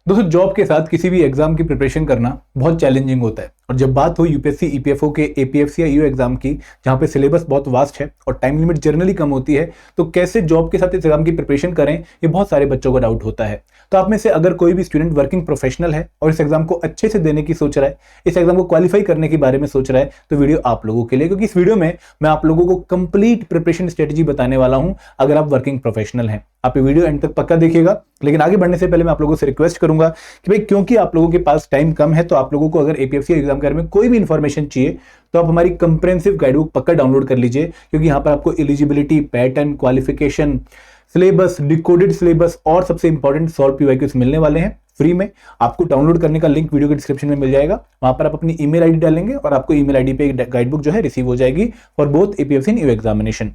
दोस्तों जॉब के साथ किसी भी एग्जाम की प्रिपरेशन करना बहुत चैलेंजिंग होता है। और जब बात हो यूपीएससी ईपीएफओ के एपीएफसी या ईओ एग्जाम की, जहां पे सिलेबस बहुत वास्ट है और टाइम लिमिट जनरली कम होती है, तो कैसे जॉब के साथ इस एग्जाम की प्रिपरेशन करें, ये बहुत सारे बच्चों को डाउट होता है। तो आप में से अगर कोई भी स्टूडेंट वर्किंग प्रोफेशनल है और इस एग्जाम को अच्छे से देने की सोच रहा है, इस एग्जाम को क्वालिफाई करने के बारे में सोच रहा है, तो वीडियो आप लोगों के लिए, क्योंकि इस वीडियो में मैं आप लोगों को कंप्लीट प्रिपरेशन स्ट्रेटेजी बताने वाला हूं अगर आप वर्किंग प्रोफेशनल हैं। आप ये वीडियो एंड तक पक्का देखिएगा। लेकिन आगे बढ़ने से पहले मैं आप लोगों से रिक्वेस्ट करूंगा कि भाई, क्योंकि आप लोगों के पास टाइम कम है, तो आप लोगों को अगर एपीएफसी एग्जाम के बारे में कोई भी इंफॉर्मेशन चाहिए तो आप हमारी कंप्रेहेंसिव गाइडबुक पक्का डाउनलोड कर लीजिए, क्योंकि यहां पर आपको eligibility, pattern, qualification, syllabus, decoded syllabus और सबसे इंपॉर्टेंट सॉल्व पीवाईक्यूज मिलने वाले हैं फ्री में। आपको डाउनलोड करने का लिंक वीडियो के डिस्क्रिप्शन में मिल जाएगा। वहां पर आप अपनी ईमेल आईडी डालेंगे और आपको ईमेल आईडी पे एक गाइडबुक जो है रिसीव हो जाएगी for both APFC and EO examination.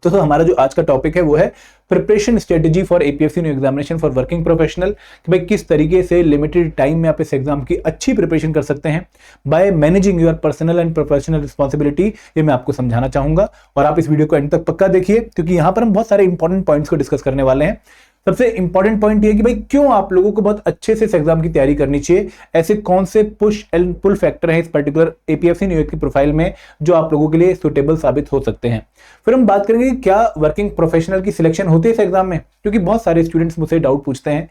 तो हमारा जो आज का टॉपिक है वो है preparation strategy for APFC examination for working professional, कि भाई किस तरीके से लिमिटेड टाइम में आप इस एग्जाम की अच्छी प्रिपरेशन कर सकते हैं by managing your personal and professional responsibility. ये मैं आपको समझाना चाहूंगा और आप इस वीडियो को एंड तक पक्का देखिए, क्योंकि यहां पर हम बहुत सारे इंपॉर्टेंट पॉइंट्स को डिस्कस करने वाले हैं। सबसे इंपॉर्टेंट पॉइंट ये कि भाई क्यों आप लोगों को बहुत अच्छे से इस एग्जाम की तैयारी करनी चाहिए, ऐसे कौन से पुश एंड पुल फैक्टर हैं इस पर्टिकुलर एपीएफसी ईओ की प्रोफाइल में जो आप लोगों के लिए सुटेबल साबित हो सकते हैं। फिर हम बात करेंगे कि क्या वर्किंग प्रोफेशनल की सिलेक्शन होती है इस एग्जाम में, क्योंकि बहुत सारे स्टूडेंट्स मुझसे डाउट पूछते हैं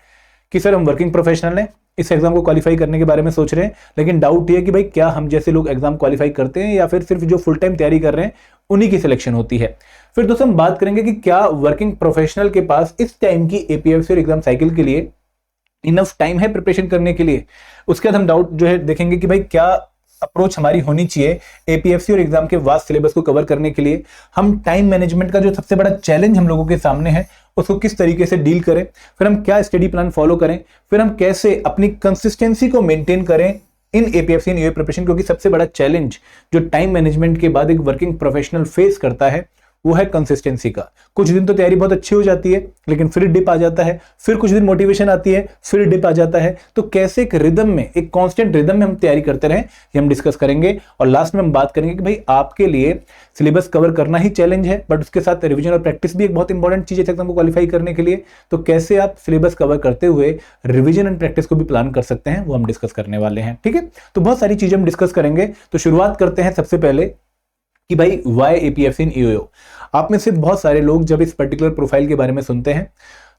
कि सर हम वर्किंग प्रोफेशनल हैं, इस एग्जाम को क्वालिफाई करने के बारे में सोच रहे हैं, लेकिन डाउट ये है कि भाई क्या हम जैसे लोग एग्जाम क्वालिफाई करते हैं या फिर सिर्फ जो फुल टाइम तैयारी कर रहे हैं उन्हीं की सिलेक्शन होती है। फिर दोस्तों हम बात करेंगे कि क्या वर्किंग प्रोफेशनल के पास इस टाइम की एपीएफसी एग्जाम साइकिल के लिए इनफ टाइम है प्रिपरेशन करने के लिए। उसके बाद हम डाउट जो है देखेंगे कि भाई क्या अप्रोच हमारी होनी चाहिए एपीएफसी और एग्जाम के वास्ट सिलेबस को कवर करने के लिए। हम टाइम मैनेजमेंट का जो सबसे बड़ा चैलेंज हम लोगों के सामने है उसको किस तरीके से डील करें, फिर हम क्या स्टडी प्लान फॉलो करें, फिर हम कैसे अपनी कंसिस्टेंसी को मेंटेन करें इन एपीएफसी एंड ईओ प्रिपरेशन, क्योंकि सबसे बड़ा चैलेंज जो टाइम मैनेजमेंट के बाद एक वर्किंग प्रोफेशनल फेस करता है वो है कंसिस्टेंसी का। कुछ दिन तो तैयारी बहुत अच्छी हो जाती है, लेकिन फिर डिप आ जाता है, फिर कुछ दिन मोटिवेशन आती है, फिर डिप आ जाता है। तो कैसे एक रिदम में, एक कांस्टेंट रिदम में हम तैयारी करते रहें, ये हम डिस्कस करेंगे। और लास्ट में हम बात करेंगे कि भाई आपके लिए सिलेबस कवर करना ही चैलेंज है, बट उसके साथ रिवीजन और प्रैक्टिस भी एक बहुत इंपॉर्टेंट चीज है एग्जाम को क्वालिफाई करने के लिए। तो कैसे आप सिलेबस कवर करते हुए रिवीजन एंड प्रैक्टिस को भी प्लान कर सकते हैं, वो हम डिस्कस करने वाले हैं। ठीक है, तो बहुत सारी चीजें हम डिस्कस करेंगे। तो शुरुआत करते हैं सबसे पहले कि भाई वाई एपीएफसी इन ईओ। आप में से बहुत सारे लोग जब इस पर्टिकुलर प्रोफाइल के बारे में सुनते हैं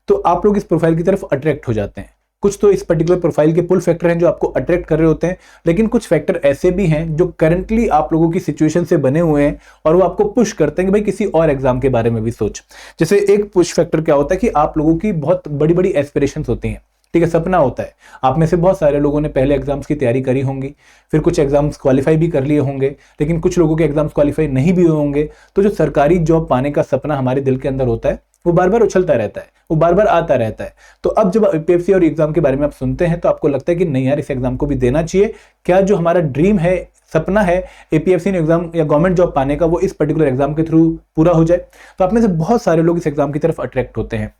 तो आप लोग इस प्रोफाइल की तरफ अट्रैक्ट हो जाते हैं। कुछ तो इस पर्टिकुलर प्रोफाइल के पुल फैक्टर हैं जो आपको अट्रैक्ट कर रहे होते हैं, लेकिन कुछ फैक्टर ऐसे भी हैं जो करंटली आप लोगों की सिचुएशन से बने हुए हैं और वो आपको पुश करते हैं कि भाई किसी और एग्जाम के बारे में भी सोच। जैसे एक पुश फैक्टर क्या होता है कि आप लोगों की बहुत बड़ी बड़ी एस्पिरेशंस होती हैं, ठीक है, सपना होता है। आप में से बहुत सारे लोगों ने पहले एग्जाम्स की तैयारी करी होंगी, फिर कुछ एग्जाम्स क्वालिफाई भी कर लिए होंगे, लेकिन कुछ लोगों के एग्जाम्स क्वालिफाई नहीं भी हुए होंगे। तो जो सरकारी जॉब पाने का सपना हमारे दिल के अंदर होता है वो बार बार उछलता रहता है, वो बार बार आता रहता है। तो अब जब एपीएफसी और एग्जाम के बारे में आप सुनते हैं तो आपको लगता है कि नहीं यार, इस एग्जाम को भी देना चाहिए। क्या जो हमारा ड्रीम है, सपना है एपीएफसी एग्जाम या गवर्नमेंट जॉब पाने का, वो इस पर्टिकुलर एग्जाम के थ्रू पूरा हो जाए। तो आप में से बहुत सारे लोग इस एग्जाम की तरफ अट्रैक्ट होते हैं।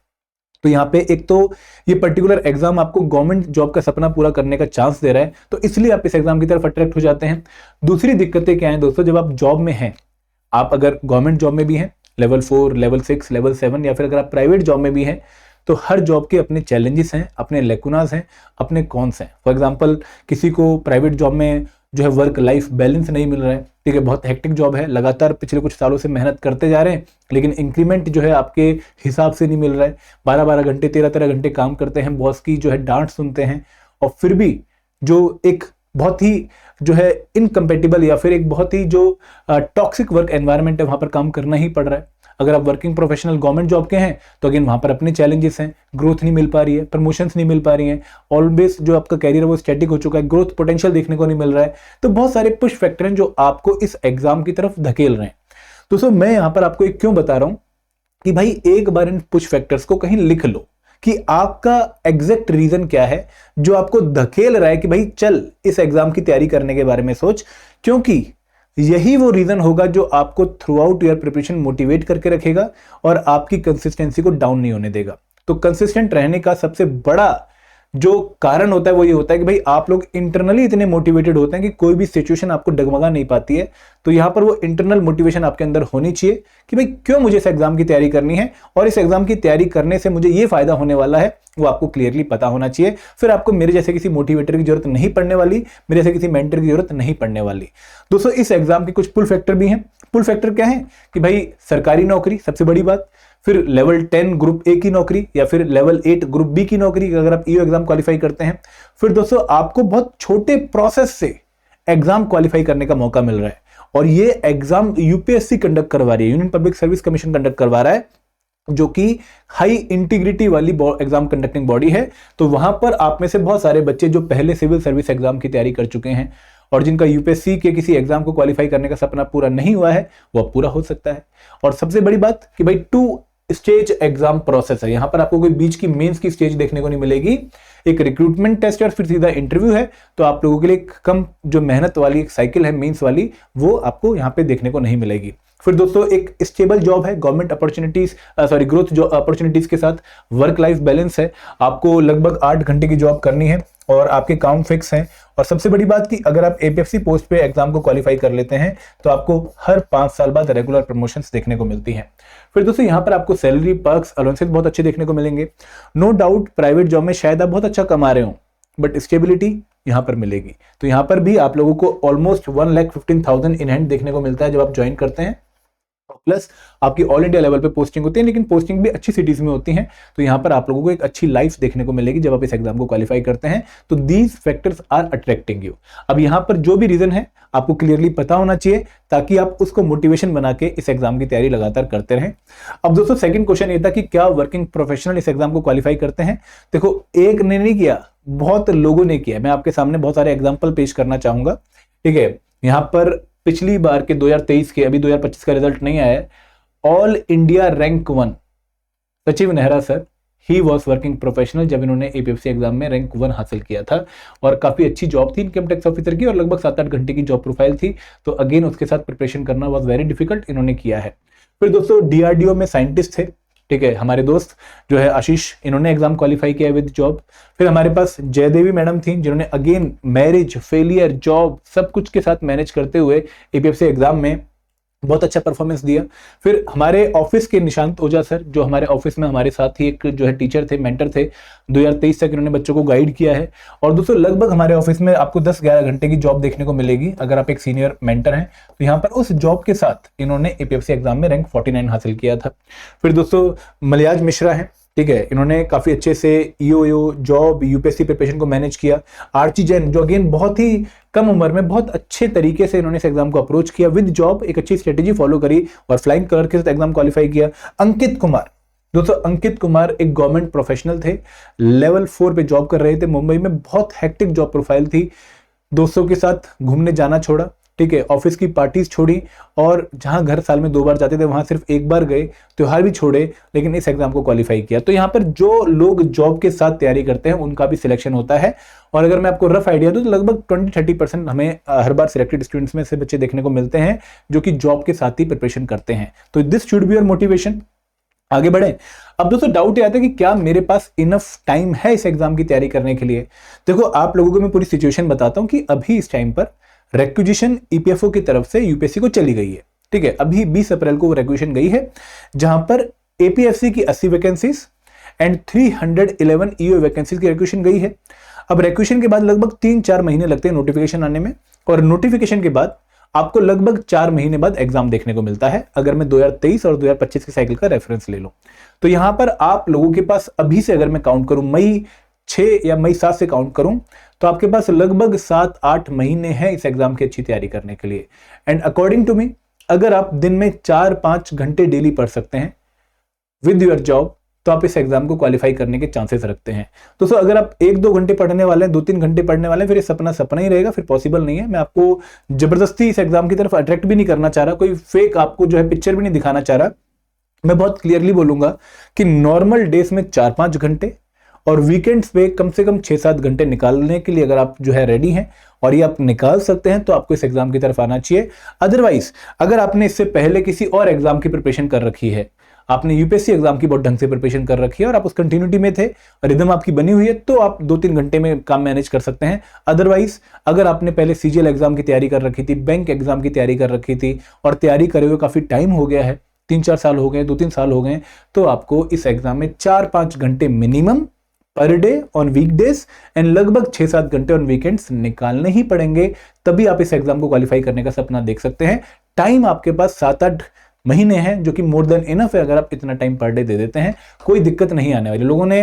तो यहाँ पे एक तो ये पर्टिकुलर एग्जाम आपको गवर्नमेंट जॉब का सपना पूरा करने का चांस दे रहा है, तो इसलिए आप इस एग्जाम की तरफ अट्रैक्ट हो जाते हैं। दूसरी दिक्कतें क्या हैं दोस्तों, जब आप जॉब में हैं, आप अगर गवर्नमेंट जॉब में भी हैं, लेवल 4, लेवल 6, लेवल 7, या फिर अगर आप प्राइवेट जॉब में भी हैं, तो हर जॉब के अपने चैलेंजेस हैं, अपने लेकुनास हैं, अपने कॉन्स हैं। फॉर एग्जाम्पल किसी को प्राइवेट जॉब में जो है वर्क लाइफ बैलेंस नहीं मिल रहा है, ठीक है, बहुत हेक्टिक जॉब है, लगातार पिछले कुछ सालों से मेहनत करते जा रहे हैं, लेकिन इंक्रीमेंट जो है आपके हिसाब से नहीं मिल रहा है। 12-12 घंटे, 13-13 घंटे काम करते हैं, बॉस की जो है डांट सुनते हैं, और फिर भी जो एक बहुत ही जो है इनकम्पेटिबल या फिर एक बहुत ही जो टॉक्सिक वर्क एनवायरनमेंट है, वहां पर काम करना ही पड़ रहा है। अगर आप वर्किंग प्रोफेशनल गवर्नमेंट जॉब के हैं तो अगेन वहां पर अपने चैलेंजेस हैं, ग्रोथ नहीं मिल पा रही है, प्रमोशंस नहीं मिल पा रही हैं, ऑलवेज जो आपका कैरियर है वो स्टैटिक हो चुका है, ग्रोथ पोटेंशियल देखने को नहीं मिल रहा है। तो बहुत सारे पुश फैक्टर हैं जो आपको इस एग्जाम की तरफ धकेल रहे हैं। दोस्तों मैं यहां पर आपको एक क्यों बता रहा हूं कि भाई एक बार इन पुश फैक्टर्स को कहीं लिख लो कि आपका एग्जैक्ट रीजन क्या है जो आपको धकेल रहा है कि भाई चल इस एग्जाम की तैयारी करने के बारे में सोच, क्योंकि यही वो रीजन होगा जो आपको through out your preparation motivate करके रखेगा और आपकी कंसिस्टेंसी को डाउन नहीं होने देगा। तो कंसिस्टेंट रहने का सबसे बड़ा जो कारण होता है वो ये होता है कि भाई आप लोग इंटरनली इतने मोटिवेटेड होते हैं कि कोई भी सिचुएशन आपको डगमगा नहीं पाती है। तो यहां पर वो इंटरनल मोटिवेशन आपके अंदर होनी चाहिए कि भाई क्यों मुझे इस एग्जाम की तैयारी करनी है और इस एग्जाम की तैयारी करने से मुझे ये फायदा होने वाला है, वो आपको क्लियरली पता होना चाहिए। फिर आपको मेरे जैसे किसी मोटिवेटर की जरूरत नहीं पड़ने वाली, मेरे जैसे किसी मेंटर की जरूरत नहीं पड़ने वाली। दोस्तों इस एग्जाम के कुछ पुल फैक्टर भी हैं। पुल फैक्टर क्या है कि भाई सरकारी नौकरी सबसे बड़ी बात, फिर लेवल 10 ग्रुप ए की नौकरी या फिर लेवल 8 ग्रुप बी की नौकरी अगर आप ईओ एग्जाम क्वालिफाई करते हैं। फिर दोस्तों आपको बहुत छोटे प्रोसेस से एग्जाम क्वालिफाई करने का मौका मिल रहा है और ये एग्जाम यूपीएससी कंडक्ट करवा रही है, union public service commission conduct करवा रहा है, जो कि हाई इंटीग्रिटी वाली एग्जाम कंडक्टिंग बॉडी है। तो वहां पर आप में से बहुत सारे बच्चे जो पहले सिविल सर्विस एग्जाम की तैयारी कर चुके हैं और जिनका यूपीएससी के किसी एग्जाम को क्वालिफाई करने का सपना पूरा नहीं हुआ है, वो पूरा हो सकता है। और सबसे बड़ी बात कि भाई 2 स्टेज एग्जाम प्रोसेस है, यहां पर आपको कोई बीच की मेंस की स्टेज देखने को नहीं मिलेगी। एक रिक्रूटमेंट टेस्ट और फिर सीधा इंटरव्यू है। तो आप लोगों के लिए कम जो मेहनत वाली एक साइकिल है मेंस वाली, वो आपको यहां पे देखने को नहीं मिलेगी। फिर दोस्तों एक स्टेबल जॉब है, गवर्नमेंट अपॉर्चुनिटीज ग्रोथ जो अपॉर्चुनिटीज के साथ वर्क लाइफ बैलेंस है। आपको लगभग 8 घंटे की जॉब करनी है और आपके काम फिक्स हैं। और सबसे बड़ी बात कि अगर आप एपीएफसी पोस्ट पे एग्जाम को क्वालिफाई कर लेते हैं तो आपको हर 5 साल बाद रेगुलर प्रमोशंस देखने को मिलती हैं। फिर दोस्तों यहाँ पर आपको सैलरी, पर्क्स, अलाउंसेस बहुत अच्छे देखने को मिलेंगे। नो डाउट प्राइवेट जॉब में शायद आप बहुत अच्छा कमा रहे हो, बट स्टेबिलिटी यहाँ पर मिलेगी। तो यहाँ पर भी आप लोगों को ऑलमोस्ट 1,15,000 इन हैंड देखने को मिलता है जब आप ज्वाइन करते हैं। प्लस आपकी ऑल इंडिया लेवल पे पोस्टिंग होती है, लेकिन पोस्टिंग भी अच्छी सिटीज में होती हैं। तो यहाँ पर आप लोगों को एक अच्छी लाइफ देखने को मिलेगी जब आप इस एग्जाम को क्वालिफाई करते हैं। तो these factors are attracting you. अब यहाँ पर जो भी रीजन है आपको क्लियरली पता होना चाहिए ताकि आप उसको मोटिवेशन बना के इस एग्जाम की तैयारी लगातार करते रहें। अब दोस्तों सेकंड क्वेश्चन ये था कि क्या वर्किंग प्रोफेशनल इस एग्जाम को क्वालिफाई करते हैं। देखो एक ने नहीं किया, बहुत लोगों ने किया। मैं आपके सामने बहुत सारे एग्जाम्पल पेश करना चाहूंगा। ठीक है, यहाँ पर पिछली बार के 2023 के, अभी 2025 का रिजल्ट नहीं आया है, ऑल इंडिया रैंक 1 सचिव Nehra sir, he was working professional जब इन्होंने एपीएफसी एग्जाम में रैंक 1 हासिल किया था। और काफी अच्छी जॉब थी इनकम टैक्स ऑफिसर की और लगभग 7-8 घंटे की जॉब प्रोफाइल थी। तो अगेन उसके साथ प्रिपरेशन करना वॉज वेरी डिफिकल्ट, इन्होंने किया है। फिर दोस्तों डीआरडीओ में साइंटिस्ट थे, ठीक है, हमारे दोस्त जो है आशीष, इन्होंने एग्जाम क्वालिफाई किया विद जॉब। फिर हमारे पास जयदेवी मैडम थी जिन्होंने अगेन मैरिज, फेलियर, जॉब सब कुछ के साथ मैनेज करते हुए एपीएफसी एग्जाम में बहुत अच्छा परफॉर्मेंस दिया। फिर हमारे ऑफिस के निशांत ओझा सर, जो हमारे ऑफिस में हमारे साथ ही एक जो है टीचर थे, मेंटर थे, 2023 तक इन्होंने बच्चों को गाइड किया है। और दोस्तों लगभग हमारे ऑफिस में आपको 10-11 घंटे की जॉब देखने को मिलेगी अगर आप एक सीनियर मेंटर हैं। तो यहाँ पर उस जॉब के साथ इन्होंने एपीएफसी एग्जाम में रैंक 49 हासिल किया था। फिर दोस्तों मलयाज मिश्रा है, ठीक है, इन्होंने काफी अच्छे से ईओ जॉब, यूपीएससी प्रिपरेशन को मैनेज किया। आर्ची जैन जो अगेन बहुत ही कम उम्र में बहुत अच्छे तरीके से इन्होंने इस एग्जाम को अप्रोच किया विद जॉब, एक अच्छी स्ट्रेटेजी फॉलो करी और फ्लाइंग कलर के साथ एग्जाम क्वालिफाई किया। अंकित कुमार, दोस्तों अंकित कुमार एक गवर्नमेंट प्रोफेशनल थे, लेवल 4 पे जॉब कर रहे थे मुंबई में, बहुत हेक्टिक जॉब प्रोफाइल थी। दोस्तों के साथ घूमने जाना छोड़ा, ठीक है, ऑफिस की पार्टीज छोड़ी और जहां घर साल में 2 बार जाते थे वहां सिर्फ 1 बार गए, त्योहार भी छोड़े, लेकिन इस एग्जाम को क्वालिफाई किया। तो यहाँ पर जो लोग जॉब के साथ तैयारी करते हैं उनका भी सिलेक्शन होता है। और अगर मैं आपको रफ आइडिया दूं तो लगभग 20-30% हमें हर बार सिलेक्टेड स्टूडेंट्स में से बच्चे देखने को मिलते हैं जो कि जॉब के साथ ही प्रिपरेशन करते हैं। तो this should be your motivation. आगे बढ़े। अब दोस्तों डाउट ये आता है कि क्या मेरे पास इनफ टाइम है इस एग्जाम की तैयारी करने के लिए। देखो आप लोगों को मैं पूरी सिचुएशन बताता हूं कि अभी इस टाइम पर रिक्विजिशन ईपीएफओ की तरफ से यूपीएससी को चली गई है, ठीक है, अभी 20 अप्रैल को रिक्विजिशन गई है जहां पर एपीएफसी की 80 वैकेंसीज एंड 311 ईओ वैकेंसीज की रिक्विजिशन गई है। अब रिक्विजिशन के बाद लगभग 3-4 महीने लगते हैं नोटिफिकेशन आने में और नोटिफिकेशन के बाद आपको लगभग 4 महीने बाद एग्जाम देखने को मिलता है अगर मैं 2023 और 2025 की साइकिल का रेफरेंस ले लूं। तो यहां पर आप लोगों के पास अभी से अगर मैं काउंट करूं मई 6 या मई 7 से काउंट करूं तो आपके पास लगभग 7-8 महीने हैं इस एग्जाम की अच्छी तैयारी करने के लिए। एंड अकॉर्डिंग टू मी अगर आप दिन में 4-5 घंटे डेली पढ़ सकते हैं विद योर जॉब तो आप इस एग्जाम को क्वालिफाई करने के चांसेस रखते हैं। दोस्तों अगर आप 1-2 घंटे पढ़ने वाले हैं, 2-3 घंटे पढ़ने वाले हैं, फिर ये सपना सपना ही रहेगा, फिर पॉसिबल नहीं है। मैं आपको जबरदस्ती इस एग्जाम की तरफ अट्रैक्ट भी नहीं करना चाह रहा, कोई फेक आपको जो है पिक्चर भी नहीं दिखाना चाह रहा। मैं बहुत क्लियरली बोलूंगा कि नॉर्मल डेज में 4-5 घंटे और वीकेंड्स पे कम से कम 6-7 घंटे निकालने के लिए अगर आप जो है रेडी हैं और ये आप निकाल सकते हैं तो आपको इस एग्जाम की तरफ आना चाहिए। अदरवाइज अगर आपने इससे पहले किसी और एग्जाम की प्रिपरेशन कर रखी है, आपने यूपीएससी एग्जाम की बहुत ढंग से प्रिपरेशन कर रखी है और आप उस कंटिन्यूटी में थे, रिदम आपकी बनी हुई है, तो आप 2-3 घंटे में काम मैनेज कर सकते हैं। अदरवाइज अगर आपने पहले सीजीएल एग्जाम की तैयारी कर रखी थी, बैंक एग्जाम की तैयारी कर रखी थी और तैयारी करे हुए काफी टाइम हो गया है, 3-4 साल हो गए, 2-3 साल हो गए, तो आपको इस एग्जाम में 4-5 घंटे minimum per day on weekdays and लगभग 6-7 घंटे ऑन वीकेंड्स निकालने ही पड़ेंगे, तभी आप इस एग्जाम को क्वालिफाई करने का सपना देख सकते हैं। टाइम आपके पास 7-8 महीने हैं, जो कि मोर देन इनफ है। अगर आप इतना टाइम पर डे दे देते हैं, कोई दिक्कत नहीं आने वाली। लोगों ने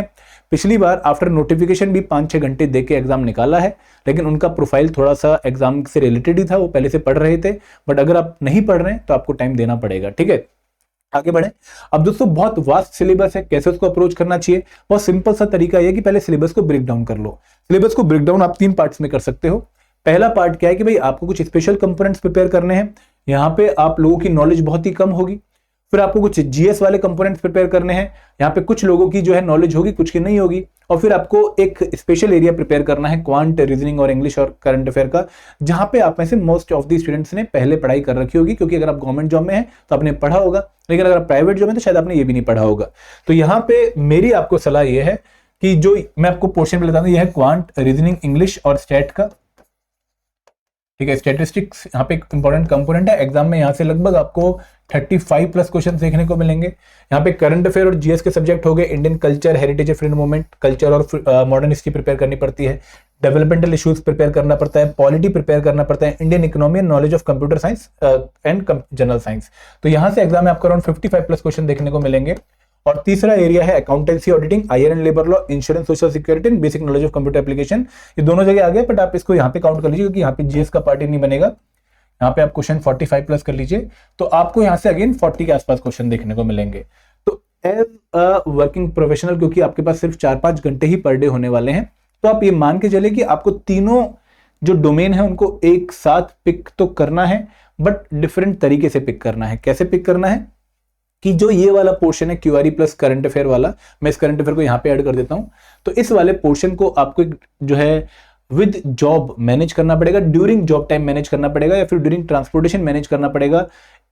पिछली बार आफ्टर नोटिफिकेशन भी 5-6 घंटे दे के एग्जाम निकाला है, लेकिन उनका प्रोफाइल थोड़ा सा एग्जाम से रिलेटेड ही था, वो पहले से पढ़ रहे थे। बट अगर आप नहीं पढ़ रहे हैं तो आपको टाइम देना पड़ेगा, ठीक है। आगे बढ़े। अब दोस्तों बहुत वास्ट सिलेबस है, कैसे उसको अप्रोच करना चाहिए? बहुत सिंपल सा तरीका यह कि पहले सिलेबस को ब्रेक डाउन कर लो। सिलेबस को ब्रेक डाउन आप 3 पार्ट्स में कर सकते हो। पहला पार्ट क्या है कि भाई आपको कुछ स्पेशल कंपोनेंट्स प्रिपेयर करने हैं, यहाँ पे आप लोगों की नॉलेज बहुत ही कम होगी। फिर आपको कुछ जीएस वाले कंपोनेंट्स प्रिपेयर करने हैं, यहाँ पे कुछ लोगों की जो है नॉलेज होगी, कुछ की नहीं होगी। और फिर आपको एक स्पेशल एरिया प्रिपेयर करना है, क्वांट, रीजनिंग और इंग्लिश और करंट अफेयर का, जहां पे आप में से मोस्ट ऑफ द स्टूडेंट्स ने पहले पढ़ाई कर रखी होगी, क्योंकि अगर आप गवर्नमेंट जॉब में हैं तो आपने पढ़ा होगा, लेकिन अगर आप प्राइवेट जॉब में तो शायद आपने ये भी नहीं पढ़ा होगा। तो यहाँ पे मेरी आपको सलाह यह है कि जो मैं आपको पोर्शन में बताऊंगा, यह है क्वांट, रीजनिंग, इंग्लिश और स्टैट का, ठीक है। स्टैटिस्टिक्स यहाँ पे एक इंपॉर्टेंट कंपोनेंट है। एग्जाम में यहाँ से लगभग आपको 35+ क्वेश्चन देखने को मिलेंगे। यहाँ पे करंट अफेयर और जीएस के सब्जेक्ट हो गए, Indian culture, heritage, freedom movement, culture और मॉडर्न हिस्ट्री प्रिपेयर करनी पड़ती है, डेवलपमेंटल इश्यूज प्रिपेयर करना पड़ता है, पॉलिटी प्रिपेयर करना पड़ता है, Indian economy and knowledge of computer science and general science. तो यहाँ से एग्जाम में आपको अराउंड 55+ क्वेश्चन देखने को मिलेंगे। और तीसरा एरिया है accountancy, auditing, IR and labour law, insurance, social security and basic knowledge of computer application. ये दोनों जगह आ गए, बट आप इसको यहाँ पे काउंट कर लीजिए, क्योंकि यहाँ पे जीएस का पार्ट ही नहीं बनेगा। यहाँ पे आप क्वेश्चन 45+ कर लीजिए, तो आपको यहाँ से अगेन 40 के आसपास क्वेश्चन देखने को मिलेंगे। तो एज अ वर्किंग प्रोफेशनल, क्योंकि आपके पास सिर्फ 4-5 घंटे ही पर डे होने वाले हैं, तो आप ये मान के चले कि आपको तीनों जो डोमेन है उनको एक साथ पिक तो करना है, बट डिफरेंट तरीके से पिक करना है। कैसे पिक करना है कि जो ये वाला पोर्शन है क्यूआरई प्लस करंट अफेयर वाला, मैं इस करंट अफेयर को यहाँ पे ऐड कर देता हूं, तो इस वाले पोर्शन को आपको जो है विद जॉब मैनेज करना पड़ेगा, ड्यूरिंग जॉब टाइम मैनेज करना पड़ेगा, या फिर ड्यूरिंग ट्रांसपोर्टेशन मैनेज करना पड़ेगा।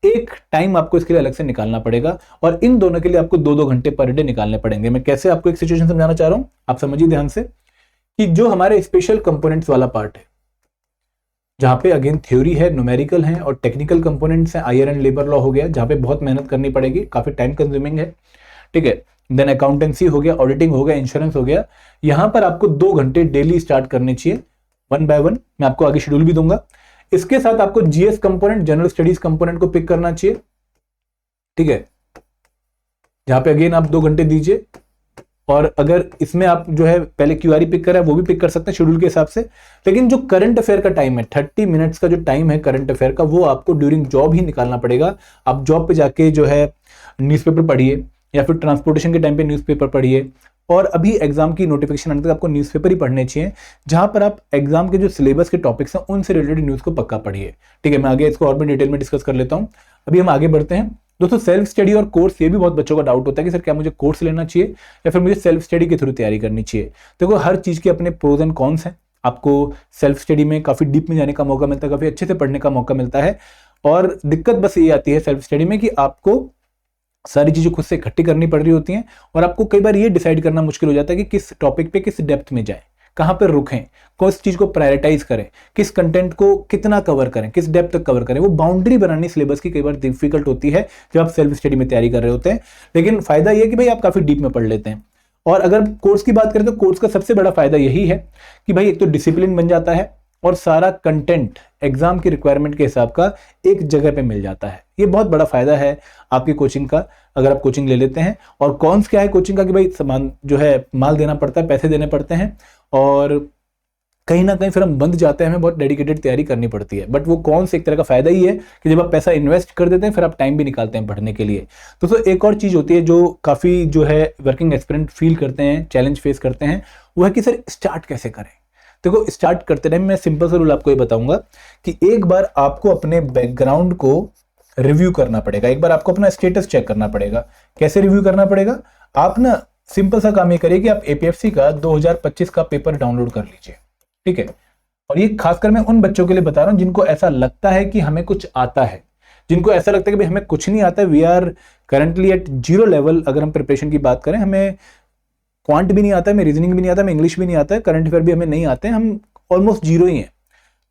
एक टाइम आपको इसके लिए अलग से निकालना पड़ेगा, और इन दोनों के लिए आपको 2-2 घंटे पर डे निकालने पड़ेंगे। मैं कैसे आपको एक सिचुएशन समझाना चाह रहा हूं, आप समझिए ध्यान से, कि जो हमारे स्पेशल कंपोनेंट्स वाला पार्ट है, जहां पे अगेन थ्योरी है, न्यूमेरिकल है और टेक्निकल कंपोनेंट्स हैं, आईआर एंड लेबर लॉ हो गया, जहां पे बहुत मेहनत करनी पड़ेगी, काफी टाइम कंज्यूमिंग है, ठीक है। देन अकाउंटेंसी हो गया, ऑडिटिंग हो गया, इंश्योरेंस हो गया। यहां पर आपको 2 घंटे डेली स्टार्ट करने चाहिए, 1 बाय 1। मैं आपको आगे शेड्यूल भी दूंगा। इसके साथ आपको GS component, general studies component को पिक करना चाहिए, ठीक है, जहां पे अगेन आप 2 घंटे दीजिए। और अगर इसमें आप जो है पहले क्यूआरई पिक कर रहे हैं, वो भी पिक कर सकते हैं शेड्यूल के हिसाब से। लेकिन जो करंट अफेयर का टाइम है, 30 मिनट्स का जो टाइम है करंट अफेयर का, वो आपको ड्यूरिंग जॉब ही निकालना पड़ेगा। आप जॉब पे जाके जो है न्यूज़पेपर पढ़िए, या फिर ट्रांसपोर्टेशन के टाइम पे न्यूज़पेपर पढ़िए। और अभी एग्जाम की नोटिफिकेशन आने तक आपको न्यूज़पेपर ही पढ़ने चाहिए, जहां पर आप एग्जाम के जो सिलेबस के टॉपिक्स हैं उनसे रिलेटेड न्यूज़ को पक्का पढ़िए, ठीक है। मैं आगे इसको और भी डिटेल में डिस्कस कर लेता हूं। अभी हम आगे बढ़ते हैं दोस्तों। सेल्फ स्टडी और कोर्स, ये भी बहुत बच्चों का डाउट होता है कि सर क्या मुझे कोर्स लेना चाहिए या फिर मुझे सेल्फ स्टडी के थ्रू तैयारी करनी चाहिए। देखो, हर चीज के अपने प्रोज एंड कॉन्स हैं। आपको सेल्फ स्टडी में काफी डीप में जाने का मौका मिलता है, काफी अच्छे से पढ़ने का मौका मिलता है। और दिक्कत बस ये आती है सेल्फ स्टडी में कि आपको सारी चीजें खुद से इकट्ठी करनी पड़ रही होती हैं, और आपको कई बार ये डिसाइड करना मुश्किल हो जाता है कि किस टॉपिक पे किस डेप्थ में जाए, कहां पर रुकें, किस चीज को प्रायोरिटाइज करें, किस कंटेंट को कितना कवर करें, किस डेप्थ तक कवर करें। वो बाउंड्री बनानी सिलेबस की कई बार डिफिकल्ट होती है जब आप सेल्फ स्टडी में तैयारी कर रहे होते हैं। लेकिन फायदा यह कि भाई आप काफी डीप में पढ़ लेते हैं। और अगर कोर्स की बात करें तो कोर्स का सबसे बड़ा फायदा यही है कि भाई एक तो डिसिप्लिन बन जाता है, और सारा कंटेंट एग्जाम की रिक्वायरमेंट के हिसाब का एक जगह पे मिल जाता है। ये बहुत बड़ा फायदा है आपकी कोचिंग का, अगर आप कोचिंग ले लेते हैं। और कॉन्स क्या है कोचिंग का कि भाई सामान जो है माल देना पड़ता है, पैसे देने पड़ते हैं, और कहीं ना कहीं फिर हम बंद जाते हैं, हमें बहुत डेडिकेटेड तैयारी करनी पड़ती है। बट वो कौन से एक तरह का फायदा ही है कि जब आप पैसा इन्वेस्ट कर देते हैं फिर आप टाइम भी निकालते हैं पढ़ने के लिए। तो एक और चीज होती है जो काफी जो है वर्किंग एक्सपीरियंस फील करते हैं, चैलेंज फेस करते हैं, वो है कि सर स्टार्ट कैसे करें। देखो, स्टार्ट करते टाइम मैं सिंपल सा रूल आपको ये बताऊंगा कि एक बार आपको अपने बैकग्राउंड को रिव्यू करना पड़ेगा, एक बार आपको अपना स्टेटस चेक करना पड़ेगा। कैसे रिव्यू करना पड़ेगा? आप ना सिंपल सा काम ये करिए कि आप एपीएफसी का 2025 का पेपर डाउनलोड कर लीजिए, ठीक है। और ये खासकर मैं उन बच्चों के लिए बता रहा हूं जिनको ऐसा लगता है कि हमें कुछ आता है, जिनको ऐसा लगता है कि भाई हमें कुछ नहीं आता है, we are currently at zero level. अगर हम प्रिपरेशन की बात करें, हमें क्वांट भी नहीं आता है, हमें रीजनिंग भी नहीं आता है, हमें इंग्लिश भी नहीं आता है, करंट अफेयर भी हमें नहीं आते हैं, हम ऑलमोस्ट जीरो ही हैं।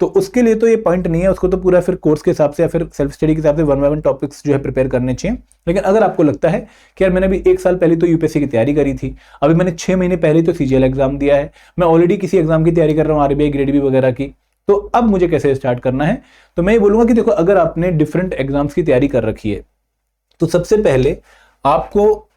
तो उसके लिए तो ये पॉइंट नहीं है, उसको तो पूरा फिर कोर्स के हिसाब से या फिर सेल्फ स्टडी के हिसाब से 1 बाय 1 टॉपिक्स जो है प्रिपेयर करने चाहिए। लेकिन अगर आपको लगता है कि यार मैंने अभी 1 साल पहले तो यूपीएससी की तैयारी करी थी, अभी मैंने 6 महीने पहले तो सीजीएल एग्जाम दिया है, मैं ऑलरेडी किसी एग्जाम की तैयारी कर रहा हूँ, आरबीआई ग्रेड बी वगैरह की, तो अब मुझे कैसे स्टार्ट करना है, तो मैं ये बोलूंगा कि देखो, अगर आपने डिफरेंट एग्जाम्स की तैयारी कर रखी है तो सबसे पहले आपको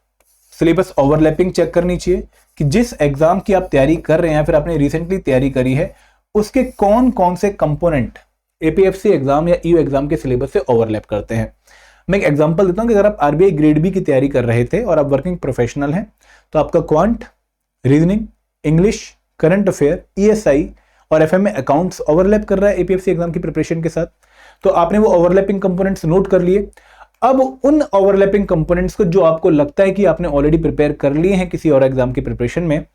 सिलेबस ओवरलैपिंग चेक करनी चाहिए कि जिस एग्जाम की आप तैयारी कर रहे हैं या फिर आपने रिसेंटली तैयारी करी है, उसके कौन कौन से कंपोनेंट एपीएफसी एग्जाम या ईयू एग्जाम के सिलेबस से ओवरलैप करते हैं। मैं एक एग्जांपल देता हूं कि अगर आप आरबीआई ग्रेड बी की तैयारी कर रहे थे और आप वर्किंग प्रोफेशनल हैं, तो आपका quant, reasoning, English, current affair, ESI और एफएमए अकाउंट्स ओवरलैप कर रहा है एपीएफसी एग्जाम की प्रिपरेशन के साथ, तो आपने वो ओवरलैपिंग कंपोनेंट्स नोट कर लिए। अब उन ओवरलैपिंग कंपोनेंट्स को जो आपको लगता है कि आपने ऑलरेडी प्रिपेयर कर लिए हैं किसी और एग्जाम की प्रिपरेशन में,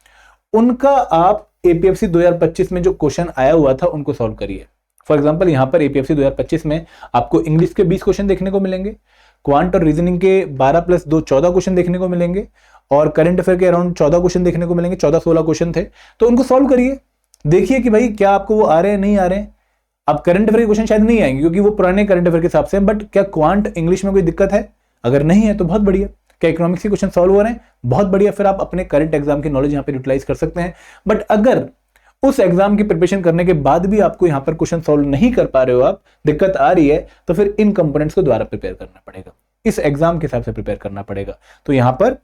उनका आप एपीएफसी 2025 में जो क्वेश्चन आया हुआ था उनको सॉल्व करिए। फॉर एग्जांपल यहां पर एपीएफसी 2025 में आपको इंग्लिश के 20 क्वेश्चन देखने को मिलेंगे, क्वांट और रीजनिंग के 12 + 2 14 क्वेश्चन देखने को मिलेंगे, और करंट अफेयर के अराउंड 14 क्वेश्चन देखने को मिलेंगे, 14-16 क्वेश्चन थे, तो उनको सॉल्व करिए। देखिए कि भाई क्या आपको वो आ रहे हैं, नहीं आ रहे हैं। अब करंट अफेयर के क्वेश्चन शायद नहीं आएंगे क्योंकि वो पुराने करंट अफेयर के हिसाब से, बट क्या क्वांट इंग्लिश में कोई दिक्कत है? अगर नहीं है तो बहुत बढ़िया। क्या इकोनॉमिक्स के क्वेश्चन सॉल्व हो रहे हैं? बहुत बढ़िया, फिर आप अपने करंट एग्जाम की नॉलेज यहाँ पे यूटिलाइज कर सकते हैं। बट अगर उस एग्जाम की प्रिपरेशन करने के बाद भी आपको यहाँ पर क्वेश्चन सॉल्व नहीं कर पा रहे हो, आप दिक्कत आ रही है, तो फिर इन कंपोनेंट्स को दोबारा प्रिपेयर करना पड़ेगा, इस एग्जाम के हिसाब से प्रिपेयर करना पड़ेगा। तो यहाँ पर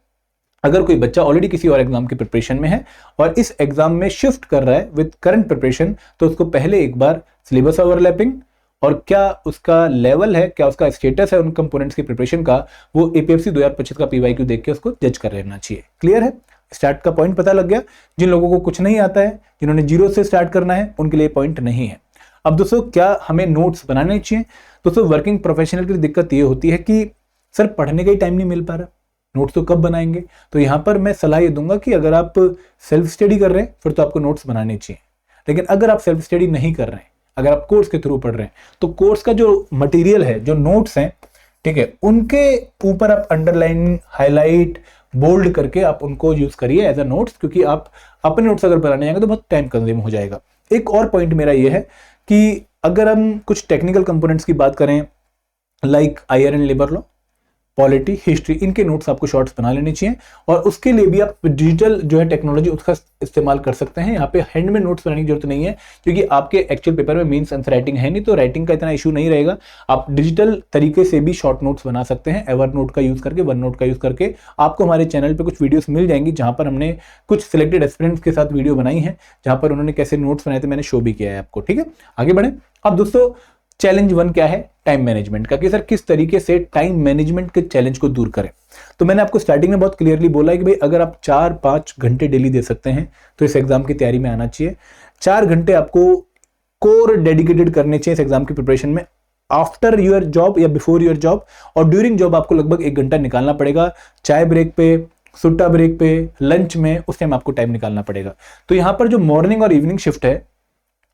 अगर कोई बच्चा ऑलरेडी किसी और एग्जाम की प्रिपरेशन में है और इस एग्जाम में शिफ्ट कर रहा है विद करंट प्रिपरेशन, तो उसको पहले एक बार सिलेबस ओवरलैपिंग और क्या उसका लेवल है, क्या उसका स्टेटस है उन कंपोनेंट्स की प्रिपरेशन का, वो एपीएफसी 2025 का पीवाईक्यू देख के उसको जज कर लेना चाहिए। क्लियर है? स्टार्ट का पॉइंट पता लग गया। जिन लोगों को कुछ नहीं आता है, जिन्होंने जीरो से स्टार्ट करना है, उनके लिए पॉइंट नहीं है। अब दोस्तों, क्या हमें नोट्स बनाने चाहिए? दोस्तों, वर्किंग प्रोफेशनल की दिक्कत ये होती है कि सर पढ़ने का ही टाइम नहीं मिल पा रहा, नोट्स तो कब बनाएंगे? तो यहां पर मैं सलाह ये दूंगा कि अगर आप सेल्फ स्टडी कर रहे हैं फिर तो आपको नोट्स बनाने चाहिए। लेकिन अगर आप सेल्फ स्टडी नहीं कर रहे हैं, अगर आप कोर्स के थ्रू पढ़ रहे हैं, तो कोर्स का जो मटेरियल है, जो नोट्स हैं, ठीक है, उनके ऊपर आप अंडरलाइन, हाईलाइट, बोल्ड करके आप उनको यूज करिए एज अ नोट्स, क्योंकि आप अपने नोट्स अगर बनाने जाएंगे तो बहुत टाइम कंज्यूम हो जाएगा। एक और पॉइंट मेरा ये है कि अगर हम कुछ टेक्निकल कंपोनेंट्स की बात करें, like IR and labour law, polity, history, इनके नोट्स आपको शॉर्ट्स बना लेने चाहिए। और उसके लिए भी आप डिजिटल जो है टेक्नोलॉजी उसका इस्तेमाल कर सकते हैं। यहाँ पे हैंड में नोट्स बनाने की जरूरत नहीं है, क्योंकि आपके एक्चुअल पेपर में मीन्स आंसर राइटिंग है नहीं, तो राइटिंग का इतना इशू नहीं रहेगा। आप डिजिटल तरीके से भी शॉर्ट नोट्स बना सकते हैं, एवर नोट का यूज करके, वन नोट का यूज करके। आपको हमारे चैनल पर कुछ वीडियोस मिल जाएंगी जहां पर हमने कुछ सिलेक्टेड एस्पिरेंट्स के साथ वीडियो बनाई है, जहां पर उन्होंने कैसे नोट्स बनाए थे, मैंने शो भी किया है आपको। ठीक है, आगे बढ़े। अब दोस्तों, चैलेंज 1 क्या है? टाइम मैनेजमेंट का, कि सर किस तरीके से टाइम मैनेजमेंट के चैलेंज को दूर करें। तो मैंने आपको स्टार्टिंग में बहुत क्लियरली बोला है कि भाई अगर आप 4-5 घंटे डेली दे सकते हैं तो इस एग्जाम की तैयारी में आना चाहिए। 4 घंटे आपको कोर डेडिकेटेड करने चाहिए इस एग्जाम की प्रिपरेशन में, आफ्टर योर जॉब या बिफोर योर जॉब। और ड्यूरिंग जॉब आपको लगभग 1 घंटा निकालना पड़ेगा, चाय ब्रेक पे, सुट्टा ब्रेक पे, लंच में, उस टाइम आपको टाइम निकालना पड़ेगा। तो यहाँ पर जो मॉर्निंग और इवनिंग शिफ्ट है,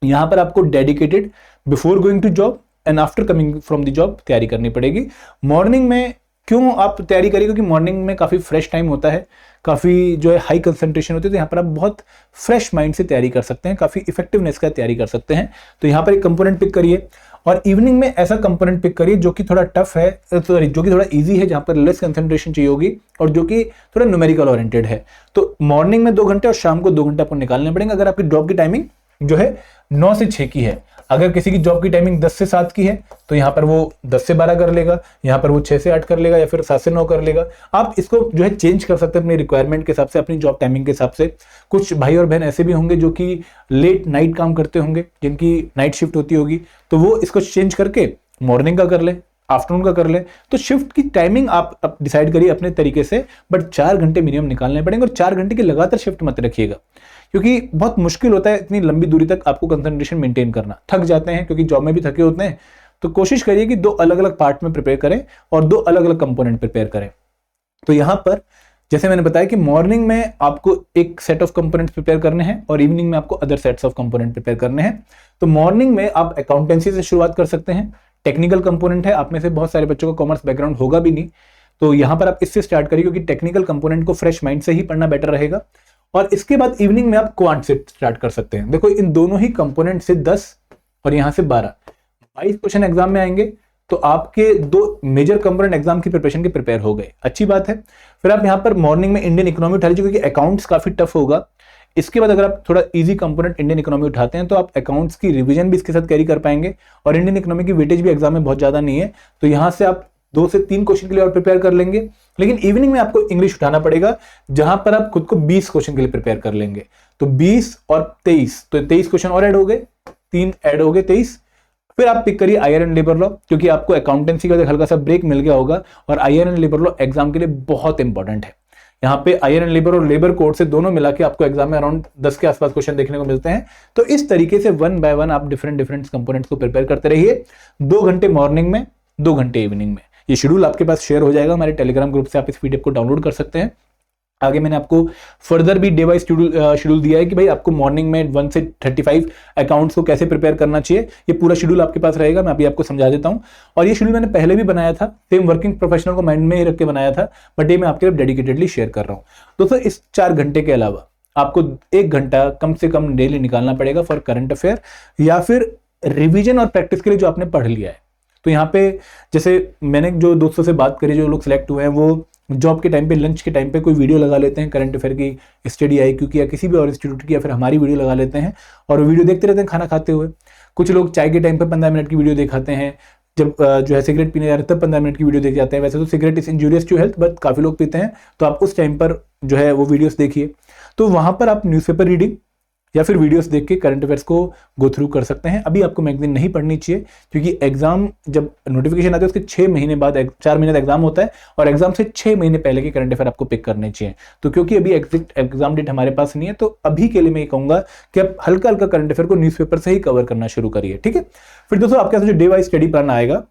यहाँ पर आपको dedicated before going to job and after coming from the job तैयारी करनी पड़ेगी। मॉर्निंग में क्यों आप तैयारी करिए? क्योंकि मॉर्निंग में काफ़ी फ्रेश टाइम होता है, काफ़ी जो है हाई कंसंट्रेशन होती है, तो यहाँ पर आप बहुत फ्रेश माइंड से तैयारी कर सकते हैं, काफ़ी इफेक्टिवनेस का तैयारी कर सकते हैं। तो यहाँ पर एक कंपोनेंट पिक करिए, और इवनिंग में ऐसा कंपोनेंट पिक करिए जो कि थोड़ा टफ है, सॉरी जो कि थोड़ा इजी है, जहाँ पर लेस कंसंट्रेशन चाहिए होगी और जो कि थोड़ा न्यूमेरिकल ओरिएंटेड है। तो मॉर्निंग में 2 घंटे और शाम को 2 घंटे आपको निकालने पड़ेंगे। अगर आपकी जॉब की टाइमिंग जो है 9 से 6 की है, अगर किसी की जॉब की टाइमिंग 10 से 7 की है, तो यहाँ पर वो 10 से 12 कर लेगा, यहाँ पर वो 6 से 8 कर लेगा, या फिर 7 से 9 कर लेगा। आप इसको जो है चेंज कर सकते हैं अपनी रिक्वायरमेंट के हिसाब से, अपनी जॉब टाइमिंग के हिसाब से। कुछ भाई और बहन ऐसे भी होंगे जो कि लेट नाइट काम करते होंगे, जिनकी नाइट शिफ्ट होती होगी, तो वो इसको चेंज करके मॉर्निंग का कर ले, आफ्टरनून का कर ले। तो शिफ्ट की टाइमिंग आप डिसाइड करिए अपने तरीके से, बट 4 घंटे मिनिमम निकालने पड़ेंगे। और 4 घंटे की लगातार शिफ्ट मत रखिएगा, क्योंकि बहुत मुश्किल होता है इतनी लंबी दूरी तक आपको कंसंट्रेशन मेंटेन करना। थक जाते हैं, क्योंकि जॉब में भी थके होते हैं। तो कोशिश करिए कि 2 अलग अलग पार्ट में प्रिपेयर करें और 2 अलग अलग कंपोनेंट प्रिपेयर करें। तो यहाँ पर जैसे मैंने बताया कि मॉर्निंग में आपको एक सेट ऑफ कंपोनेंट्स प्रिपेयर करने हैं और इवनिंग में आपको other sets of component prepare करने हैं। तो मॉर्निंग में आप अकाउंटेंसी से शुरुआत कर सकते हैं, टेक्निकल कंपोनेंट है। आप में से बहुत सारे बच्चों का कॉमर्स बैकग्राउंड होगा भी नहीं, तो यहाँ पर आप इससे स्टार्ट करिए, क्योंकि टेक्निकल कंपोनेंट को फ्रेश माइंड से ही पढ़ना बेटर रहेगा। और इसके बाद इवनिंग में आप क्वांट से स्टार्ट कर सकते हैं। देखो इन दोनों ही कंपोनेंट से 10 और यहाँ से 22 क्वेश्चन एग्जाम में आएंगे, तो आपके 2 मेजर कंपोनेंट एग्जाम की प्रिपरेशन के प्रिपेयर हो गए, अच्छी बात है। फिर आप यहाँ पर मॉर्निंग में इंडियन इकोनॉमी उठा लीजिए, क्योंकि अकाउंट्स काफी टफ होगा। इसके बाद अगर आप थोड़ा इजी कंपोनेंट इंडियन इकोनॉमी उठाते हैं तो आप अकाउंट्स की रिवीजन भी इसके साथ कैरी कर पाएंगे, और इंडियन इकोनॉमी की वेटेज भी एग्जाम में बहुत ज्यादा नहीं है, तो यहां से आप 2 से 3 क्वेश्चन के लिए और प्रिपेयर कर लेंगे। लेकिन इवनिंग में आपको इंग्लिश उठाना पड़ेगा, जहां पर आप खुद को 20 क्वेश्चन के लिए प्रिपेयर कर लेंगे। तो 20 और 23, तो 23 क्वेश्चन और ऐड हो गए, 3 ऐड हो गए 23। फिर आप पिक करिए आईआर एंड लेबर लॉ, क्योंकि आपको अकाउंटेंसी का हल्का सा ब्रेक मिल गया होगा, और IR and labour law exam के लिए बहुत इंपॉर्टेंट है। यहाँ पे आईआर एंड लेबर और लेबर कोड से दोनों मिला के आपको एग्जाम में अराउंड 10 के आसपास क्वेश्चन देखने को मिलते हैं। तो इस तरीके से 1 बाय 1 आप डिफरेंट कंपोनेंट्स को प्रिपेयर करते रहिए। 2 घंटे मॉर्निंग में, 2 घंटे इवनिंग में। ये शेड्यूल आपके पास शेयर हो जाएगा हमारे टेलीग्राम ग्रुप से, आप इस पीडीएफ को डाउनलोड कर सकते हैं। आगे मैंने आपको फर्दर भी डे वाइज शेड्यूल दिया है कि भाई आपको मॉर्निंग में 1 से 35 अकाउंट्स को कैसे प्रिपेयर करना चाहिए, ये पूरा शेड्यूल आपके पास रहेगा। मैं अभी आपको समझा देता हूं। और ये शेड्यूल मैंने पहले भी बनाया था, सेम वर्किंग प्रोफेशनल को माइंड में ही रख के बनाया था, बट ये मैं आपके लिए डेडिकेटेडली शेयर कर रहा हूं। दोस्तों इस 4 घंटे के अलावा आपको 1 घंटा कम से कम डेली निकालना पड़ेगा फॉर करंट अफेयर, या फिर रिविजन और प्रैक्टिस के लिए जो आपने पढ़ लिया है। तो यहाँ पे जैसे मैंने जो दोस्तों से बात करी, जो लोग सिलेक्ट हुए हैं, वो जॉब के टाइम पे, लंच के टाइम पे कोई वीडियो लगा लेते हैं करंट अफेयर की, स्टडी IQ की, या किसी भी और इंस्टीट्यूट की, या फिर हमारी वीडियो लगा लेते हैं और वीडियो देखते रहते हैं खाना खाते हुए। कुछ लोग चाय के टाइम पे 15 मिनट की वीडियो दिखाते हैं, जब जो है सिगरेट पीने जा रहे हैं तब 15 मिनट की वीडियो देख जाते हैं। वैसे तो cigarette is injurious to health, but काफी लोग पीते हैं, तो आप उस टाइम पर जो है वो वीडियोस देखिए। तो वहां पर आप न्यूज़पेपर रीडिंग या फिर वीडियोस देख के करंट अफेयर्स को गो थ्रू कर सकते हैं। अभी आपको मैगजीन नहीं पढ़नी चाहिए, क्योंकि एग्जाम जब नोटिफिकेशन आता है उसके 6 महीने बाद, 4 महीने एग्जाम होता है, और एग्जाम से 6 महीने पहले के करंट अफेयर आपको पिक करने चाहिए। तो क्योंकि अभी एग्जैक्ट एग्जाम डेट हमारे पास नहीं है, तो अभी के लिए मैं ये कहूंगा कि आप हल्का हल्का करंट अफेयर को न्यूज़पेपर से ही कवर करना शुरू करिए, ठीक है। फिर दोस्तों आपके पास जो डे वाइज स्टडी प्लान आएगा,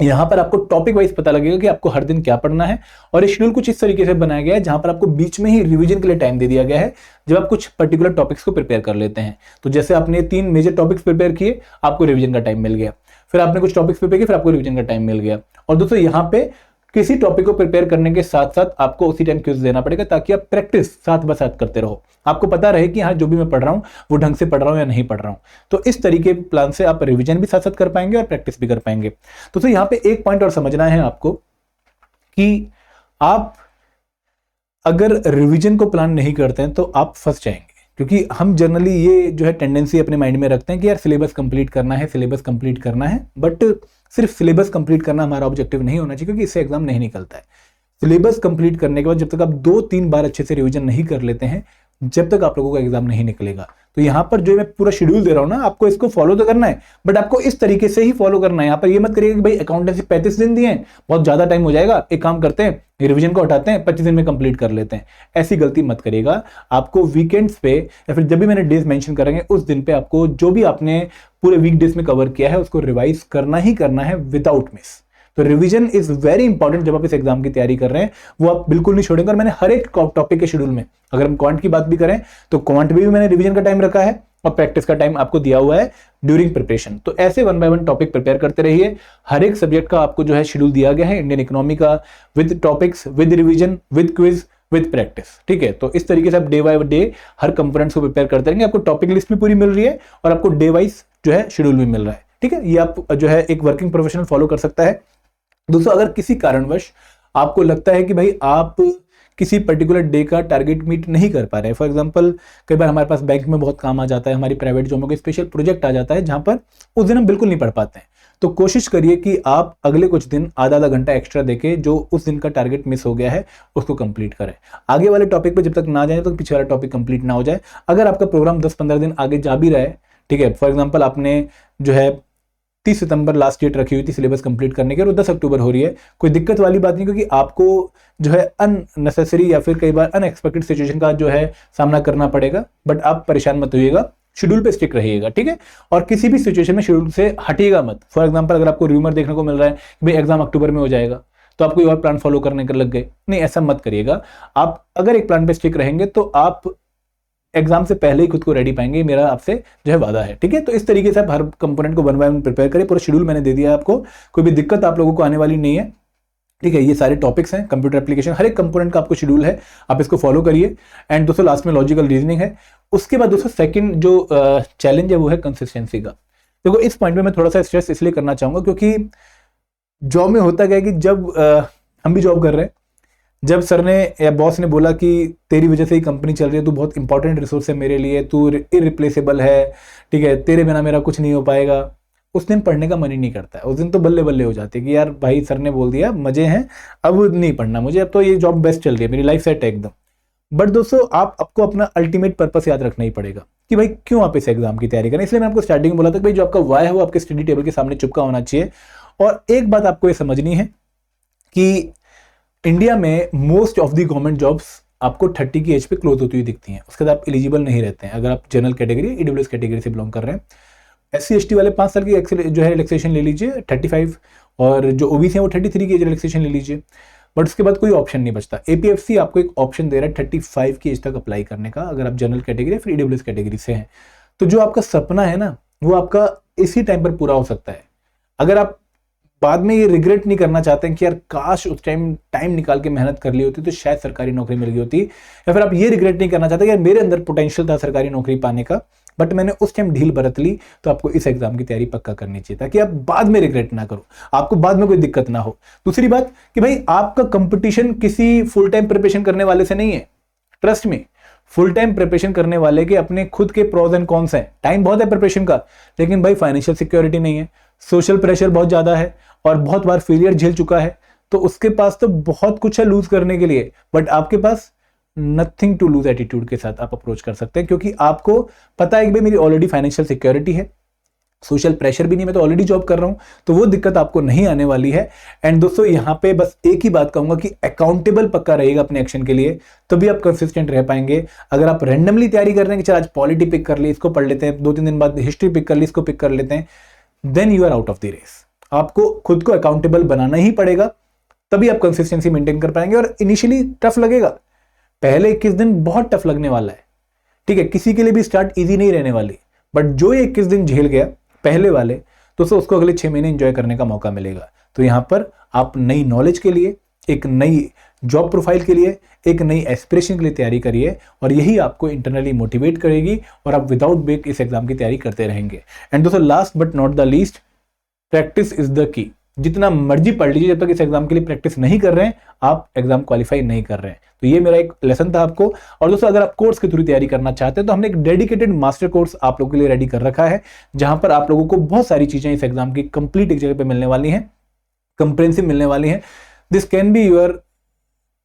यहां पर आपको टॉपिक वाइज पता लगेगा कि आपको हर दिन क्या पढ़ना है, और ये शेड्यूल कुछ इस तरीके से बनाया गया है जहां पर आपको बीच में ही रिवीजन के लिए टाइम दे दिया गया है, जब आप कुछ पर्टिकुलर टॉपिक्स को प्रिपेयर कर लेते हैं। तो जैसे आपने 3 मेजर टॉपिक्स प्रिपेयर किए, आपको रिवीजन का टाइम मिल गया, फिर आपने कुछ टॉपिक्स प्रिपेयर किए, फिर आपको रिवीजन का टाइम मिल गया। और दोस्तों यहाँ पे किसी टॉपिक को प्रिपेयर करने के साथ साथ आपको उसी टाइम क्विज देना पड़ेगा, ताकि आप प्रैक्टिस साथ ब साथ करते रहो, आपको पता रहे कि हाँ जो भी मैं पढ़ रहा हूँ वो ढंग से पढ़ रहा हूँ या नहीं पढ़ रहा हूँ। तो इस तरीके प्लान से आप रिवीजन भी साथ साथ कर पाएंगे और प्रैक्टिस भी कर पाएंगे। तो यहाँ पे एक पॉइंट और समझना है आपको कि आप अगर रिवीजन को प्लान नहीं करते हैं तो आप फंस जाएंगे, क्योंकि हम जनरली ये जो है टेंडेंसी अपने माइंड में रखते हैं कि यार सिलेबस कंप्लीट करना है, सिलेबस कंप्लीट करना है, बट सिर्फ सिलेबस कंप्लीट करना हमारा ऑब्जेक्टिव नहीं होना चाहिए, क्योंकि इससे एग्जाम नहीं निकलता है। सिलेबस कंप्लीट करने के बाद जब तक आप 2-3 बार अच्छे से रिवीजन नहीं कर लेते हैं, जब तक आप लोगों का एग्जाम नहीं निकलेगा। तो यहाँ पर जो मैं पूरा शेड्यूल दे रहा हूँ ना, आपको इसको फॉलो तो करना है, बट आपको इस तरीके से ही फॉलो करना है। यहाँ पर ये मत करिए कि भाई अकाउंटेंसी 35 दिन दिए हैं, बहुत ज्यादा टाइम हो जाएगा, एक काम करते हैं रिवीजन को हटाते हैं, 25 दिन में कंप्लीट कर लेते हैं। ऐसी गलती मत करिएगा। आपको वीकेंड्स पे या फिर जब भी मैंने डेज मेंशन करेंगे उस दिन पे आपको जो भी आपने पूरे वीकडेज में कवर किया है उसको रिवाइज करना ही करना है विदाउट मिस। तो रिवीजन इज वेरी इंपॉर्टेंट जब आप इस एग्जाम की तैयारी कर रहे हैं, वो आप बिल्कुल नहीं छोड़ेंगे। और मैंने हर एक टॉपिक के शेड्यूल में, अगर हम क्वांट की बात भी करें तो क्वांट में भी मैंने रिवीजन का टाइम रखा है और प्रैक्टिस का टाइम आपको दिया हुआ है ड्यूरिंग प्रिपरेशन। तो ऐसे 1 बाय 1 टॉपिक प्रिपेयर करते रहिए। हर एक सब्जेक्ट का आपको जो है शेड्यूल दिया गया है, इंडियन इकोनॉमी का with topics, with revision, with quiz, with practice, ठीक है। तो इस तरीके से आप day by day her components को प्रिपेयर करते रहेंगे। आपको टॉपिक लिस्ट भी पूरी मिल रही है और आपको डे वाइज जो है शेड्यूल भी मिल रहा है, ठीक है। ये आप जो है एक वर्किंग प्रोफेशनल फॉलो कर सकता है। दोस्तों अगर किसी कारणवश आपको लगता है कि भाई आप किसी पर्टिकुलर डे का टारगेट मीट नहीं कर पा रहे हैं, फॉर एग्जांपल कई बार हमारे पास बैंक में बहुत काम आ जाता है, हमारी प्राइवेट जॉब में कोई स्पेशल प्रोजेक्ट आ जाता है जहां पर उस दिन हम बिल्कुल नहीं पढ़ पाते हैं, तो कोशिश करिए कि आप अगले कुछ दिन आधा घंटा एक्स्ट्रा देके जो उस दिन का टारगेट मिस हो गया है उसको कंप्लीट करें। आगे वाले टॉपिक पे जब तक ना जाए तो पीछे वाला टॉपिक कंप्लीट ना हो जाए। अगर आपका प्रोग्राम 10-15 दिन आगे जा भी रहा है, ठीक है, फॉर एग्जाम्पल आपने जो है 30 सितंबर लास्ट डेट रखी हुई थी सिलेबस कंप्लीट करने की और 10 अक्टूबर हो रही है, कोई दिक्कत वाली बात नहीं, क्योंकि आपको जो है अननेसेसरी या फिर कई बार अनएक्सपेक्टेड सिचुएशन का जो है सामना करना पड़ेगा। बट आप परेशान मत होइएगा, शेड्यूल पे स्टिक रहिएगा, ठीक है। और किसी भी सिचुएशन में शेड्यूल से हटिएगा मत। फॉर एग्जांपल अगर आपको रूमर देखने को मिल रहा है कि भाई एग्जाम अक्टूबर में हो जाएगा तो आप कोई और प्लान फॉलो करने कर लग गए, नहीं, ऐसा मत करिएगा। आप अगर एक प्लान पे स्टिक रहेंगे तो आप एग्जाम से पहले ही खुद को रेडी पाएंगे, मेरा आपसे जो है वादा है, ठीक है। तो इस तरीके से आप हर कंपोनेंट को 1 बाय 1 प्रिपेयर करें। पूरा शेड्यूल मैंने दे दिया है आपको, कोई भी दिक्कत आप लोगों को आने वाली नहीं है, ठीक है। ये सारे टॉपिक्स हैं, कंप्यूटर एप्लीकेशन, हर एक कंपोनेंट का आपको शेड्यूल है, आप इसको फॉलो करिए। एंड दोस्तों लास्ट में लॉजिकल रीजनिंग है। उसके बाद दोस्तों सेकंड जो चैलेंज है वो है कंसिस्टेंसी का। देखो इस पॉइंट में मैं थोड़ा सा स्ट्रेस इसलिए करना चाहूंगा क्योंकि जॉब में होता क्या है कि जब हम भी जॉब कर रहे हैं, जब सर ने या बॉस ने बोला कि तेरी वजह से ही कंपनी चल रही है, तू बहुत इंपॉर्टेंट रिसोर्स है मेरे लिए, तू इरिप्लेसेबल है, ठीक है, तेरे बिना मेरा कुछ नहीं हो पाएगा, उस दिन पढ़ने का मन ही नहीं करता है। उस दिन तो बल्ले बल्ले हो जाती है कि यार भाई सर ने बोल दिया, मजे हैं, अब नहीं पढ़ना मुझे, अब तो ये जॉब बेस्ट चल रही है, मेरी लाइफ सेट है एकदम। बट दोस्तों आपको अपना अल्टीमेट पर्पस याद रखना ही पड़ेगा कि भाई क्यों आप इस एग्जाम की तैयारी करें। इसलिए मैं आपको स्टार्टिंग में बोला था कि भाई जो आपका वाई है वो आपके स्टडी टेबल के सामने चिपका होना चाहिए। और एक बात आपको ये समझनी है कि इंडिया में most of the government jobs आपको 30 की एज पे क्लोज होती हुई दिखती हैं। उसके बाद आप एलिजिबल नहीं रहते हैं अगर आप जनरल कैटेगरी, ईडब्ल्यूएस कैटेगरी से बिलोंग कर रहे हैं। SC/ST वाले 5 साल की जो है रिलैक्सेशन ले लीजिए 35, और जो ओबीसी है वो 33 की एज रिलैक्सेशन ले लीजिए। बट उसके बाद कोई ऑप्शन नहीं बचता। APFC आपको एक ऑप्शन दे रहा है 35 की एज तक अप्लाई करने का, अगर आप जनरल कैटेगरी फिर ईडब्ल्यूएस कैटेगरी से हैं। तो जो आपका सपना है ना वो आपका इसी टाइम पर पूरा हो सकता है। अगर आप बाद में ये रिग्रेट नहीं करना चाहते हैं कि यार काश उस टाइम निकाल के मेहनत कर ली होती तो शायद सरकारी नौकरी मिल गई होती, या फिर आप ये रिग्रेट नहीं करना चाहते कि यार मेरे अंदर पोटेंशियल था सरकारी नौकरी पाने का बट मैंने उस टाइम ढील बरत ली, तो आपको इस एग्जाम की तैयारी पक्का करनी चाहिए ताकि आप बाद में रिग्रेट ना करो, आपको बाद में कोई दिक्कत ना हो। दूसरी बात कि भाई आपका कंपटीशन किसी फुल टाइम प्रिपरेशन करने वाले से नहीं है। ट्रस्ट में फुल टाइम प्रिपरेशन करने वाले के अपने खुद के प्रोज एंड कॉन्स हैं। टाइम बहुत है प्रिपरेशन का, लेकिन भाई फाइनेंशियल सिक्योरिटी नहीं है, सोशल प्रेशर बहुत ज्यादा है और बहुत बार फेलियर झेल चुका है, तो उसके पास तो बहुत कुछ है लूज करने के लिए, बट आपके पास नथिंग टू लूज एटीट्यूड के साथ आप अप्रोच कर सकते हैं, क्योंकि आपको पता है कि भाई मेरी ऑलरेडी फाइनेंशियल सिक्योरिटी है, सोशल प्रेशर भी नहीं, मैं तो ऑलरेडी जॉब कर रहा हूं, तो वो दिक्कत आपको नहीं आने वाली है। एंड दोस्तों यहां पे बस एक ही बात कहूंगा कि अकाउंटेबल पक्का रहेगा अपने एक्शन के लिए, तभी आप कंसिस्टेंट रह पाएंगे। अगर आप रैंडमली तैयारी कर रहे हैं कि चल आज पॉलिटी पिक कर ली, इसको पढ़ लेते हैं, 2-3 दिन बाद हिस्ट्री पिक कर ली, इसको पिक कर लेते हैं, then you are out of the race. आपको खुद को अकाउंटेबल बनाना ही पड़ेगा, तभी आप कंसिस्टेंसी मेंटेन कर पाएंगे। और इनिशियली टफ लगेगा, पहले 21 दिन बहुत टफ लगने वाला है, ठीक है, किसी के लिए भी स्टार्ट इजी नहीं रहने वाली, बट जो ये 21 दिन झेल गया पहले वाले, तो उसको अगले 6 महीने एंजॉय करने का मौका मिलेगा। तो यहां पर आप नई नॉलेज के लिए, एक नई जॉब प्रोफाइल के लिए, एक नई एस्पिरेशन के लिए तैयारी करिए, और यही आपको इंटरनली मोटिवेट करेगी और आप विदाउट ब्रेक इस एग्जाम की तैयारी करते रहेंगे। एंड दोस्तों last but not the least, practice is the key. जितना मर्जी पढ़ लीजिए, जब तक इस एग्जाम के लिए प्रैक्टिस नहीं कर रहे हैं आप एग्जाम क्वालिफाई नहीं कर रहे हैं। तो ये मेरा एक लेसन था आपको। और दोस्तों अगर आप कोर्स के थ्रू तैयारी करना चाहते हैं तो हमने एक डेडिकेटेड मास्टर कोर्स आप लोगों के लिए रेडी कर रखा है, जहां पर आप लोगों को बहुत सारी चीजें इस एग्जाम की कंप्लीट एक जगह पे मिलने वाली हैं, कंप्रेहेंसिव मिलने वाली हैं। This can be your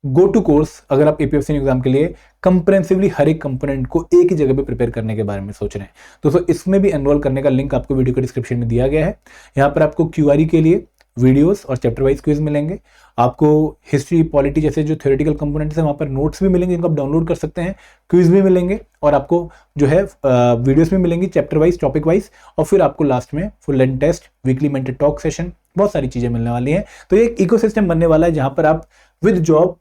go to course अगर आप APFC एग्जाम के लिए कंप्रेहेंसिवली हर एक कंपोनेंट को एक ही जगह पे प्रिपेयर करने के बारे में सोच रहे हैं। दोस्तों इसमें भी एनरोल करने का लिंक आपको वीडियो के डिस्क्रिप्शन में दिया गया है। यहाँ पर आपको QRE के लिए वीडियोस और चैप्टर वाइज क्विज मिलेंगे, आपको हिस्ट्री, पॉलिटी जैसे जो थ्योरेटिकल कंपोनेंट्स हैं वहाँ पर नोट्स भी मिलेंगे जिनको आप डाउनलोड कर सकते हैं, क्विज भी मिलेंगे, और आपको जो है वीडियोस भी मिलेंगी चैप्टर वाइज, टॉपिक वाइज, और फिर आपको लास्ट में full length test, weekly mentor talk session, बहुत सारी चीजें मिलने वाली हैं। तो ये एक इकोसिस्टम बनने वाला है जहां पर आप विद जॉब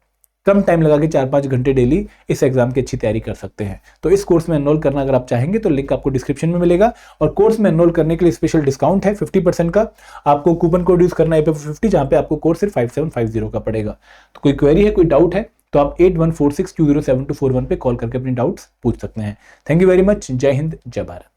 कम टाइम लगा के 4-5 घंटे डेली इस एग्जाम की अच्छी तैयारी कर सकते हैं। तो इस कोर्स में एनरोल करना अगर आप चाहेंगे तो लिंक आपको डिस्क्रिप्शन में मिलेगा, और कोर्स में एनरोल करने के लिए स्पेशल डिस्काउंट है 50% का। आपको कूपन कोड यूज करना है APF50, जहां पे आपको कोर्स सिर्फ 5750 का पड़ेगा। तो कोई क्वेरी है, कोई डाउट है तो आप 8146207241 पे कॉल करके अपनी डाउट्स पूछ सकते हैं। Thank you very much. जय हिंद, जय भारत।